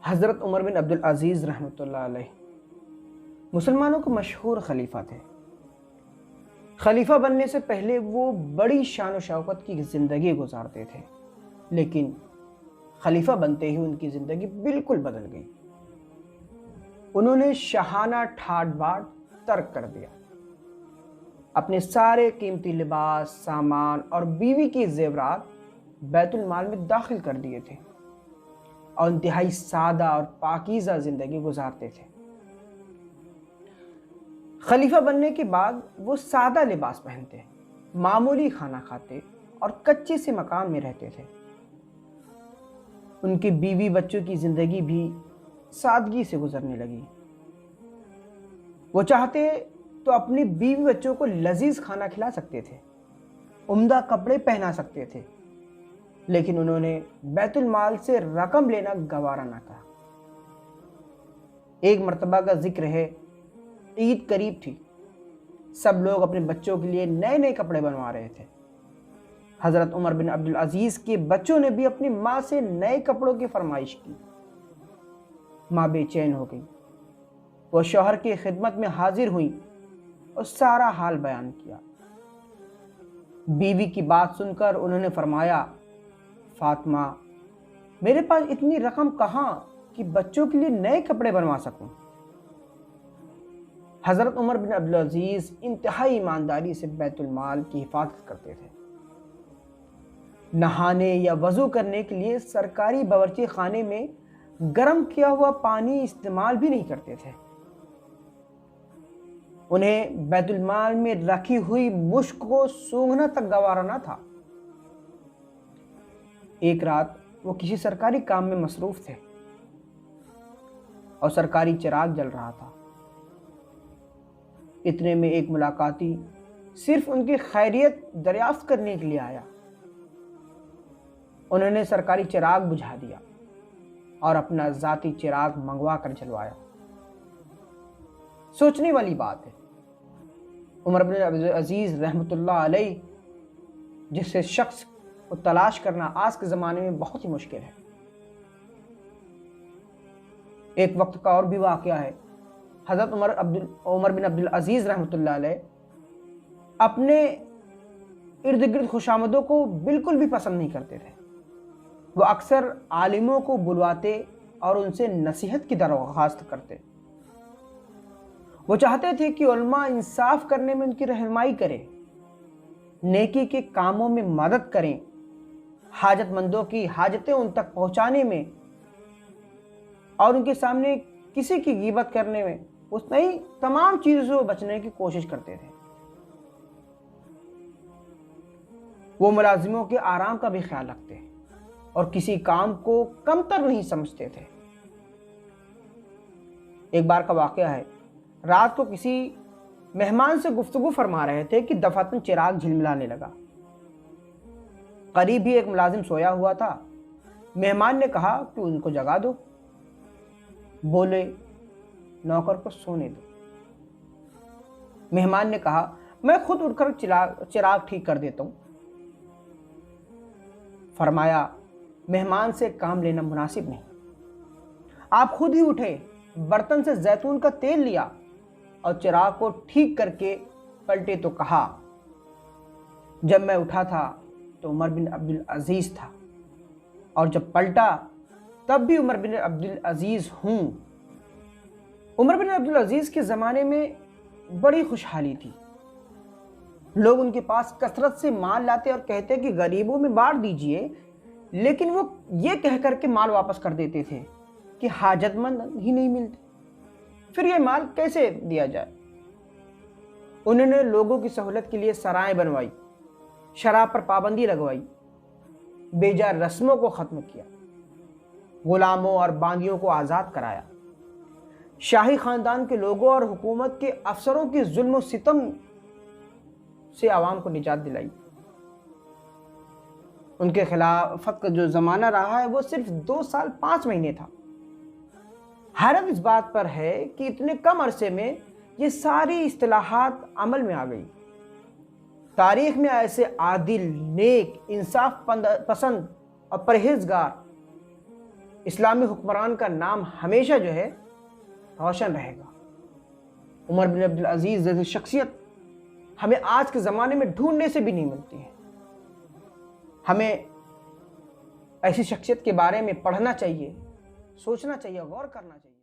حضرت عمر بن عبدالعزیز رحمۃ اللہ علیہ مسلمانوں کے مشہور خلیفہ تھے۔ خلیفہ بننے سے پہلے وہ بڑی شان و شوکت کی زندگی گزارتے تھے، لیکن خلیفہ بنتے ہی ان کی زندگی بالکل بدل گئی۔ انہوں نے شاہانہ ٹھاٹ باٹ ترک کر دیا، اپنے سارے قیمتی لباس، سامان اور بیوی کی زیورات بیت المال میں داخل کر دیے تھے اور انتہائی سادہ اور پاکیزہ زندگی گزارتے تھے۔ خلیفہ بننے کے بعد وہ سادہ لباس پہنتے، معمولی کھانا کھاتے اور کچے سے مکان میں رہتے تھے۔ ان کے بیوی بچوں کی زندگی بھی سادگی سے گزرنے لگی۔ وہ چاہتے تو اپنی بیوی بچوں کو لذیذ کھانا کھلا سکتے تھے، عمدہ کپڑے پہنا سکتے تھے، لیکن انہوں نے بیت المال سے رقم لینا گوارا نہ کہا۔ ایک مرتبہ کا ذکر ہے، عید قریب تھی، سب لوگ اپنے بچوں کے لیے نئے نئے کپڑے بنوا رہے تھے۔ حضرت عمر بن عبدالعزیز کے بچوں نے بھی اپنی ماں سے نئے کپڑوں کی فرمائش کی۔ ماں بے چین ہو گئی، وہ شوہر کی خدمت میں حاضر ہوئیں اور سارا حال بیان کیا۔ بیوی کی بات سن کر انہوں نے فرمایا، فاطمہ، میرے پاس اتنی رقم کہاں کہ بچوں کے لیے نئے کپڑے بنوا سکوں۔ حضرت عمر بن عبدالعزیز انتہائی ایمانداری سے بیت المال کی حفاظت کرتے تھے۔ نہانے یا وضو کرنے کے لیے سرکاری باورچی خانے میں گرم کیا ہوا پانی استعمال بھی نہیں کرتے تھے۔ انہیں بیت المال میں رکھی ہوئی مشک کو سونگھنا تک گوارا نہ تھا۔ ایک رات وہ کسی سرکاری کام میں مصروف تھے اور سرکاری چراغ جل رہا تھا۔ اتنے میں ایک ملاقاتی صرف ان کی خیریت دریافت کرنے کے لیے آیا۔ انہوں نے سرکاری چراغ بجھا دیا اور اپنا ذاتی چراغ منگوا کر جلوایا۔ سوچنے والی بات ہے، عمر بن عبدالعزیز رحمۃ اللہ علیہ جیسے شخص کو تلاش کرنا آج کے زمانے میں بہت ہی مشکل ہے۔ ایک وقت کا اور بھی واقعہ ہے، حضرت عمر بن عبدالعزیز رحمۃ اللہ علیہ اپنے ارد گرد خوشامدوں کو بالکل بھی پسند نہیں کرتے تھے۔ وہ اکثر عالموں کو بلواتے اور ان سے نصیحت کی درخواست کرتے۔ وہ چاہتے تھے کہ علماء انصاف کرنے میں ان کی رہنمائی کریں، نیکی کے کاموں میں مدد کریں، حاجت مندوں کی حاجتیں ان تک پہنچانے میں اور ان کے سامنے کسی کی غیبت کرنے میں، اس نئی تمام چیزوں سے وہ بچنے کی کوشش کرتے تھے۔ وہ ملازموں کے آرام کا بھی خیال رکھتے اور کسی کام کو کمتر نہیں سمجھتے تھے۔ ایک بار کا واقعہ ہے، رات کو کسی مہمان سے گفتگو فرما رہے تھے کہ دفعتاً چراغ جھلملانے لگا۔ قریب ہی ایک ملازم سویا ہوا تھا۔ مہمان نے کہا کہ ان کو جگا دو۔ بولے، نوکر کو سونے دو۔ مہمان نے کہا، میں خود اٹھ کر چراغ ٹھیک کر دیتا ہوں۔ فرمایا، مہمان سے کام لینا مناسب نہیں، آپ خود ہی اٹھے، برتن سے زیتون کا تیل لیا اور چراغ کو ٹھیک کر کے پلٹے تو کہا، جب میں اٹھا تھا تو عمر بن عبدالعزیز تھا اور جب پلٹا تب بھی عمر بن عبدالعزیز ہوں۔ عمر بن عبدالعزیز کے زمانے میں بڑی خوشحالی تھی۔ لوگ ان کے پاس کثرت سے مال لاتے اور کہتے کہ غریبوں میں بانٹ دیجئے، لیکن وہ یہ کہہ کر کے مال واپس کر دیتے تھے کہ حاجت مند ہی نہیں ملتے، پھر یہ مال کیسے دیا جائے۔ انہوں نے لوگوں کی سہولت کے لیے سرائیں بنوائی، شراب پر پابندی لگوائی، بیجا رسموں کو ختم کیا، غلاموں اور باندیوں کو آزاد کرایا، شاہی خاندان کے لوگوں اور حکومت کے افسروں کے ظلم و ستم سے عوام کو نجات دلائی۔ ان کے خلافت کا جو زمانہ رہا ہے وہ صرف 2 سال 5 مہینے تھا۔ حیرت اس بات پر ہے کہ اتنے کم عرصے میں یہ ساری اصطلاحات عمل میں آ گئی۔ تاریخ میں ایسے عادل، نیک، انصاف پسند اور پرہیزگار اسلامی حکمران کا نام ہمیشہ جو ہے روشن رہے گا۔ عمر بن عبدالعزیز جیسی شخصیت ہمیں آج کے زمانے میں ڈھونڈنے سے بھی نہیں ملتی ہے۔ ہمیں ایسی شخصیت کے بارے میں پڑھنا چاہیے، سوچنا چاہیے، غور کرنا چاہیے۔